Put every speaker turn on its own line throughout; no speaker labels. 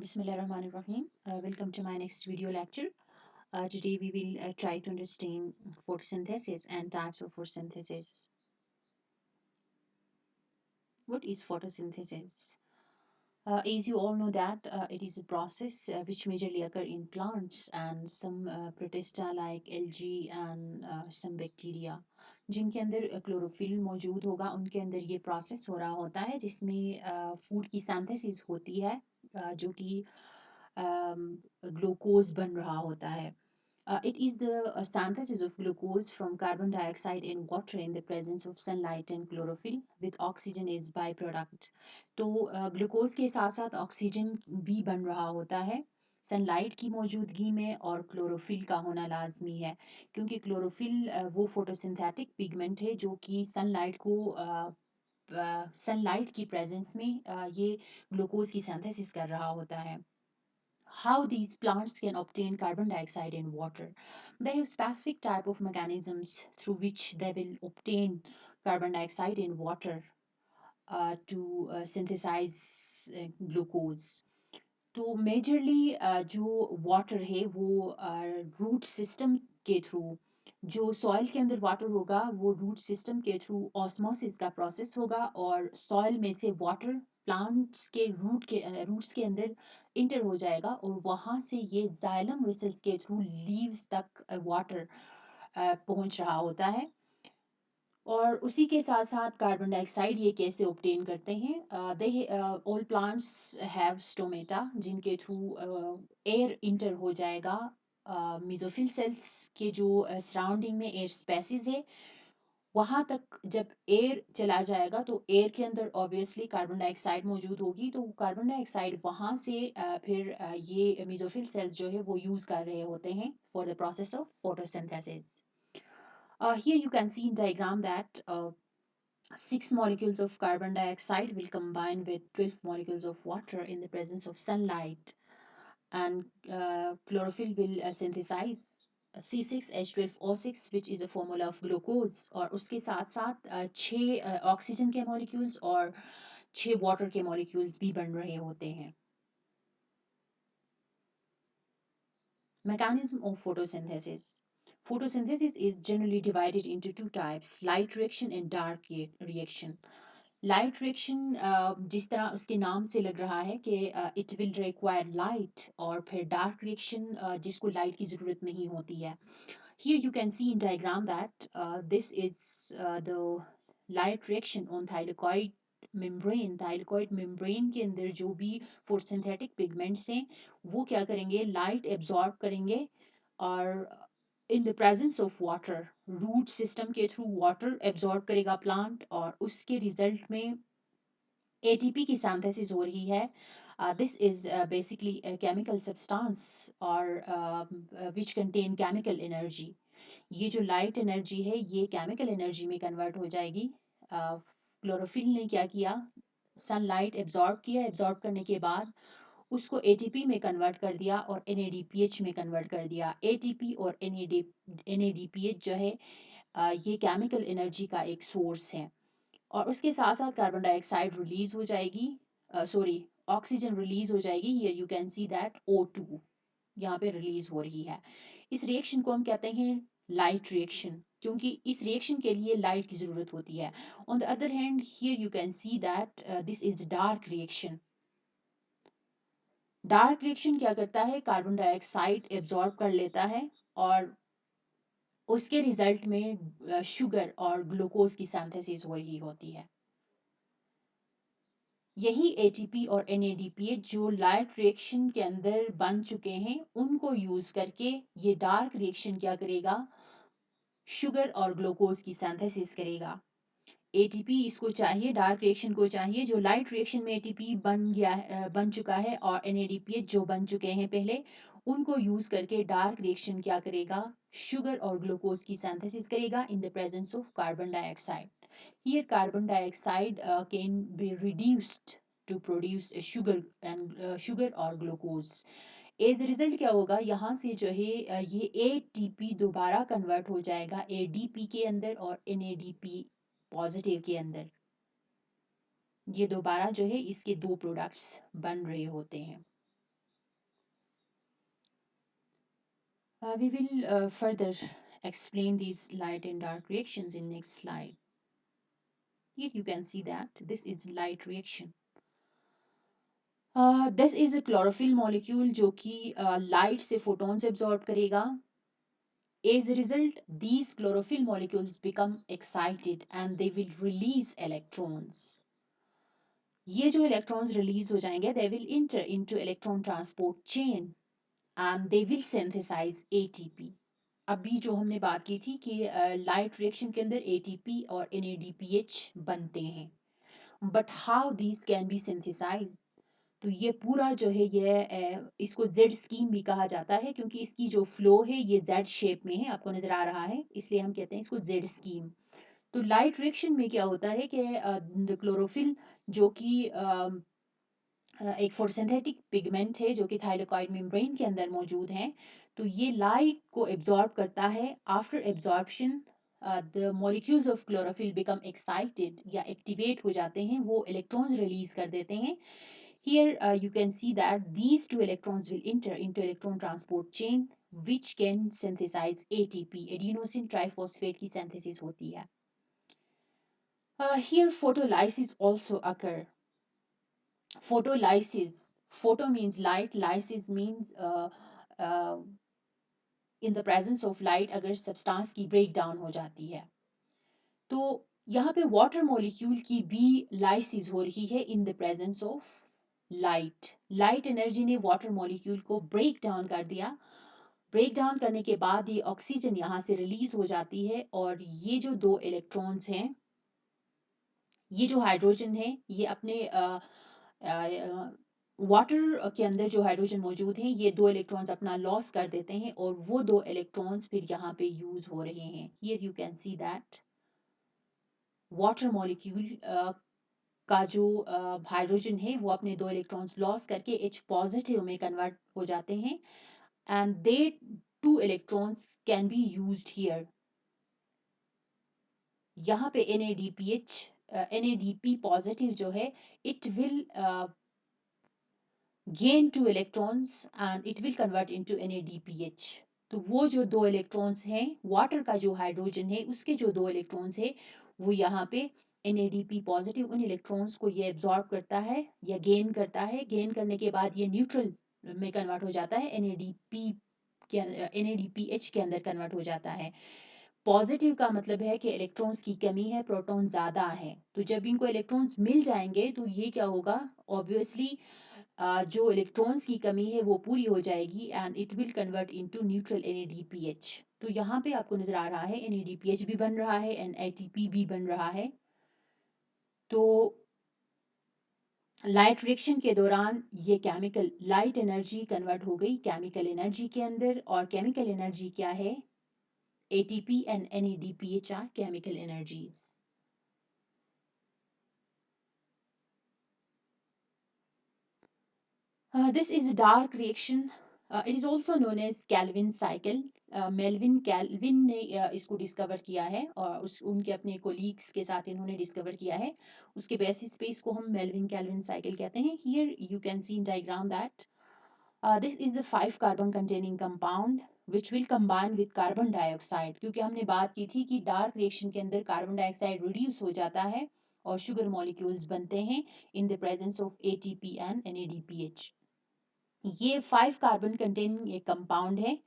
Bismillahirrahmanirrahim. Welcome to my next video lecture. Today we will try to understand photosynthesis and types of photosynthesis. What is photosynthesis? As you all know that it is a process which majorly occur in plants and some protista like algae and some bacteria जिनके अंदर chlorophyll मौजूद होगा उनके अंदर ये process हो रहा होता है जिसमें फूड की सिंथेसिस होती है जो कि ग्लूकोज बन रहा होता है. It is the synthesis of glucose from carbon dioxide in water in the presence of sunlight and chlorophyll with oxygen is byproduct. तो ग्लूकोज के साथ साथ ऑक्सीजन भी बन रहा होता है सनलाइट की मौजूदगी में और क्लोरोफिल का होना लाजमी है क्योंकि क्लोरोफिल वो फोटोसिंथेटिक पिगमेंट है जो कि सनलाइट को सनलाइट की प्रेजेंस में ये ग्लूकोज की सिंथेसिस कर रहा होता है. How these plants can obtain carbon dioxide in water. They have specific type of mechanisms through which they will obtain carbon dioxide in water to synthesize glucose. तो majorly जो water है वो root system के through जो soil के अंदर water होगा वो रूट सिस्टम के थ्रू ऑस्मोसिस का प्रोसेस होगा और सॉइल में से वाटर प्लांट्स के रूट्स के अंदर इंटर हो जाएगा और वहाँ से ये जाइलम वेसल्स के थ्रू लीव्स तक वाटर पहुँच रहा होता है. और उसी के साथ साथ कार्बन डाइऑक्साइड ये कैसे ऑब्टेन करते हैं they all plants have stomata जिनके थ्रू एयर इंटर हो जाएगा मेसोफिल सेल्स के जो सराउंडिंग में एयर स्पेसिस है वहां तक जब एयर चला जाएगा तो एयर के अंदर ऑब्वियसली कार्बन डाइऑक्साइड मौजूद होगी तो कार्बन डाइऑक्साइड वहां से फिर ये मेसोफिल सेल्स जो है वो यूज कर रहे होते हैं for the process of photosynthesis. Here you can see in diagram that 6 molecules of carbon dioxide will combine with 12 molecules of water in the presence of sunlight and chlorophyll will synthesize C6H12O6 which is a formula of glucose और उसके साथ साथ 6 oxygen के molecules और 6 water के molecules भी बन रहे होते हैं. Mechanism of photosynthesis. Photosynthesis is generally divided into two types, light reaction and dark reaction. Light reaction जिस तरह उसके नाम से लग रहा है कि इट विल रिक्वायर लाइट और फिर डार्क रिएक्शन जिसको लाइट की ज़रूरत नहीं होती है. Here you can see in diagram that this is the light reaction on thylakoid membrane. Thylakoid membrane के अंदर जो भी photosynthetic pigments हैं वो क्या करेंगे लाइट एब्जॉर्ब करेंगे और in the presence of water root system के थ्रू वाटर एब्जॉर्ब करेगा प्लांट और उसके रिजल्ट में एटीपी की सिंथेसिस हो रही है. This is basically chemical substance और विच कंटेन केमिकल एनर्जी. ये जो लाइट एनर्जी है ये केमिकल एनर्जी में कन्वर्ट हो जाएगी. क्लोरोफिल ने क्या किया सनलाइट एब्जॉर्ब किया एब्जॉर्ब करने के बाद उसको एटीपी में कन्वर्ट कर दिया और एनएडीपीएच में कन्वर्ट कर दिया. एटीपी और एनएडीपीएच जो है ये केमिकल एनर्जी का एक सोर्स है और उसके साथ साथ कार्बन डाइऑक्साइड रिलीज हो जाएगी सॉरी ऑक्सीजन रिलीज हो जाएगी. Here you can see that O2 यहाँ पे रिलीज हो रही है. इस रिएक्शन को हम कहते हैं लाइट रिएक्शन क्योंकि इस रिएक्शन के लिए लाइट की जरूरत होती है. On the other hand here you can see that this is dark reaction. Dark reaction क्या करता है कार्बन डाइऑक्साइड एब्जॉर्ब कर लेता है और उसके रिजल्ट में शुगर और ग्लूकोज की सिंथेसिस हो रही होती है. यही एटीपी और एनएडीपीएच जो लाइट रिएक्शन के अंदर बन चुके हैं उनको यूज करके ये डार्क रिएक्शन क्या करेगा शुगर और ग्लूकोज की सिंथेसिस करेगा. एटीपी इसको चाहिए डार्क रिएक्शन को चाहिए जो लाइट रिएक्शन में एटीपी बन चुका है और एनएडीपीएच जो बन चुके हैं पहले उनको यूज करके डार्क रिएक्शन क्या करेगा शुगर और ग्लूकोज की सिंथेसिस करेगा इन the presence of carbon dioxide. Here carbon dioxide can be reduced to produce a sugar or glucose. As result क्या होगा यहाँ से जो है ये एटीपी दोबारा कन्वर्ट हो जाएगा एडीपी के अंदर और एनएडीपी पॉजिटिव के अंदर. ये दोबारा जो है इसके दो प्रोडक्ट्स बन रहे होते हैं. We will further explain these light and dark reactions in next slide. Here you can see that this is light reaction. This is a chlorophyll molecule जो कि लाइट से फोटॉन्स एब्जॉर्ब करेगा. As a result, these chlorophyll molecules become excited and they will release electrons. ये जो electrons release हो जाएंगे, they will enter into electron transport chain and they will synthesize ATP. अभी जो हमने बात की थी कि लाइट रिएक्शन के अंदर ATP और NADPH बनते हैं. But how these can be synthesized? तो ये पूरा जो है ये इसको जेड स्कीम भी कहा जाता है क्योंकि इसकी जो फ्लो है ये जेड शेप में है, आपको नजर आ रहा है, इसलिए हम कहते हैं इसको जेड स्कीम. तो लाइट रिएक्शन में क्या होता है कि क्लोरोफिल जो कि एक फोटोसिंथेटिक पिगमेंट है जो कि थाइलाकॉइड मेम्ब्रेन के अंदर मौजूद है, तो ये लाइट को एब्जॉर्ब करता है. After absorption the molecules of chlorophyll become excited या एक्टिवेट हो जाते हैं, वो इलेक्ट्रॉन्स रिलीज कर देते हैं. Here you can see that these two electrons will enter into electron transport chain which can synthesize ATP, adenosine triphosphate की synthesis होती है. Here photolysis also occur. Photolysis, photo means light, lysis means uh, in the presence of light अगर substance की breakdown हो जाती है. तो यहाँ पे वाटर मॉलिक्यूल की भी लाइसिस हो रही है इन the presence of light. Light energy ने वाटर मॉलिक्यूल को ब्रेक डाउन कर दिया. ब्रेक डाउन करने के बाद ये ऑक्सीजन यहाँ से रिलीज हो जाती है और ये जो दो इलेक्ट्रॉन्स हैं, ये जो हाइड्रोजन है, ये अपने वाटर के अंदर जो हाइड्रोजन मौजूद हैं, ये दो इलेक्ट्रॉन्स अपना लॉस कर देते हैं और वो दो इलेक्ट्रॉन्स फिर यहाँ पे यूज हो रहे हैं. Here you can see that water molecule का जो हाइड्रोजन है वो अपने दो इलेक्ट्रॉन्स लॉस करके H पॉजिटिव में कन्वर्ट हो जाते हैं and they two electrons can be used here. यहाँ पे NADPH NADP पॉजिटिव जो है it will gain two electrons and it will convert into NADPH. तो वो जो दो इलेक्ट्रॉन्स हैं, वाटर का जो हाइड्रोजन है उसके जो दो इलेक्ट्रॉन्स है वो यहाँ पे NADP पॉजिटिव उन इलेक्ट्रॉन्स को ये एब्जॉर्ब करता है या गेन करता है. गेन करने के बाद ये न्यूट्रल में कन्वर्ट हो जाता है, NADP के NADPH के अंदर कन्वर्ट हो जाता है. पॉजिटिव का मतलब है कि इलेक्ट्रॉन्स की कमी है, प्रोटॉन ज़्यादा है. तो जब इनको इलेक्ट्रॉन्स मिल जाएंगे तो ये क्या होगा, ऑब्वियसली जो इलेक्ट्रॉन्स की कमी है वो पूरी हो जाएगी and it will convert into neutral NADPH. तो यहाँ पे आपको नजर आ रहा है NADPH भी बन रहा है एंड ATP भी बन रहा है. तो लाइट रिएक्शन के दौरान ये केमिकल लाइट एनर्जी कन्वर्ट हो गई केमिकल एनर्जी के अंदर, और केमिकल एनर्जी क्या है, ATP and NADPH are chemical energies. This is a dark reaction. It is also known as Calvin cycle. Melvin Calvin ने इसको डिस्कवर किया है और उनके अपने कोलीग्स के साथ इन्होंने डिस्कवर किया है. उसके बेसिस पे इसको हम मेल्विन कैल्विन साइकिल कहते हैं. Here you can see in diagram that this is a 5 carbon containing compound which will combine with carbon dioxide. क्योंकि हमने बात की थी कि डार्क रिएक्शन के अंदर कार्बन डाइऑक्साइड रिड्यूस हो जाता है और शुगर मॉलिक्यूल्स बनते हैं इन the presence of ATP and NADPH. ये 5 कार्बन कंटेनिंग एक कंपाउंड है.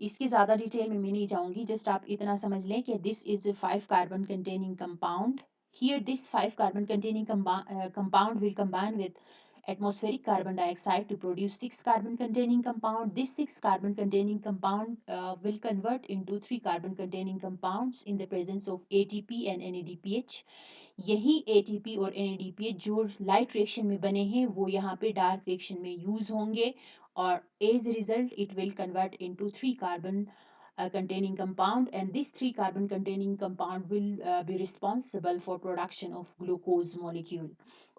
इसकी ज़्यादा डिटेल में मैं नहीं जाऊंगी, जस्ट आप इतना समझ लें कि this is 5 carbon containing compound. Here this 5 carbon containing compound will combine with atmospheric carbon dioxide to produce 6 carbon containing compound. This 6 carbon containing compound will convert into 3 carbon containing compounds in the presence of ATP and NADPH. यही ATP और NADPH जो light reaction में बने हैं वो यहाँ पे dark reaction में यूज होंगे और as a result it will convert into 3 carbon containing compound, and this 3 carbon containing compound will be responsible for production of glucose molecule.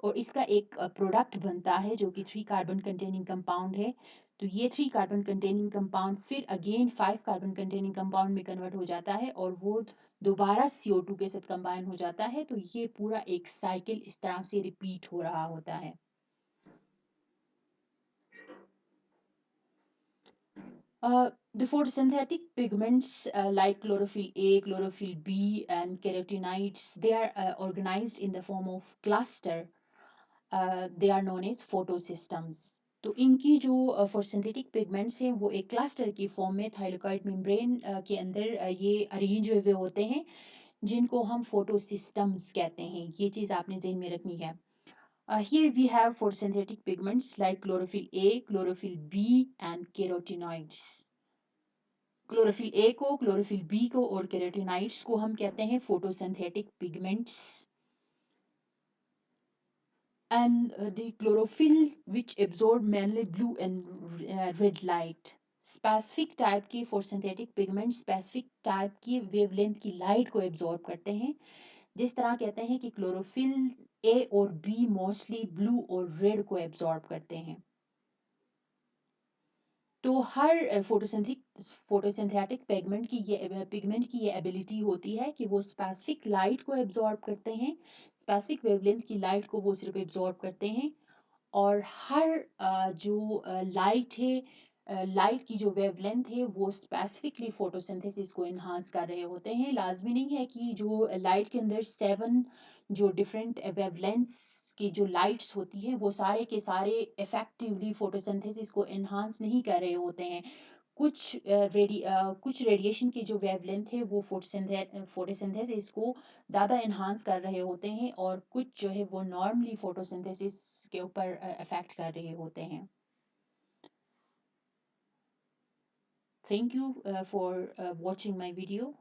और इसका एक प्रोडक्ट बनता है जो कि 3 कार्बन कंटेनिंग कंपाउंड है. तो ये 3 कार्बन कंटेनिंग कंपाउंड फिर अगेन 5 कार्बन कंटेनिंग कंपाउंड में कन्वर्ट हो जाता है और वो दोबारा CO2 के साथ कंबाइन हो जाता है. तो ये पूरा एक साइकिल इस तरह से रिपीट हो रहा होता है. The photosynthetic pigments like chlorophyll A, chlorophyll B, and carotenoids, they are organized in the form of cluster. They are known as photosystems. तो इनकी जो फोटोसिंथेटिक पिगमेंट्स हैं वो एक क्लस्टर की फॉर्म में थाइलाकोइड मेम्ब्रेन के अंदर ये अरेंज हुए होते हैं, जिनको हम फोटोसिस्टम्स कहते हैं। ये चीज़ आपने ज़हन में रखनी है। Here we have photosynthetic pigments like chlorophyll A, chlorophyll B, and carotenoids. Chlorophyll A को, क्लोरोफिल बी को और केराटिनाइड्स को हम कहते हैं photosynthetic pigments. And the chlorophyll which absorb mainly blue and red light. Specific type के फोटोसिंथेटिक पिगमेंट स्पेसिफिक टाइप की wavelength की लाइट को एब्जॉर्ब करते हैं। जिस तरह कहते हैं कि क्लोरोफिल ए और बी मोस्टली ब्लू और रेड को एब्जॉर्ब करते हैं। तो हर फोटोसिंथेटिक पिगमेंट की ये एबिलिटी होती है कि वो स्पेसिफिक लाइट को एब्जॉर्ब करते हैं, स्पेसिफिक वेवलेंथ की लाइट को वो सिर्फ एब्जॉर्ब करते हैं। और हर जो लाइट है, लाइट की जो वेवलेंथ है वो स्पेसिफिकली फोटोसिंथेसिस को इन्हांस कर रहे होते हैं। लाजमी नहीं है कि जो लाइट के अंदर 7 जो डिफरेंट वेवलेंथ्स की जो लाइट्स होती है वो सारे के सारे इफेक्टिवली फोटोसिंथेसिस को इन्हांस नहीं कर रहे होते हैं। कुछ रेडिएशन की जो वेवलेंथ है वो फोटोसिंथेसिस को ज़्यादा इन्हांस कर रहे होते हैं, और कुछ जो है वो नॉर्मली फोटोसिंथेसिस के ऊपर अफेक्ट कर रहे होते हैं। Thank you for watching my video.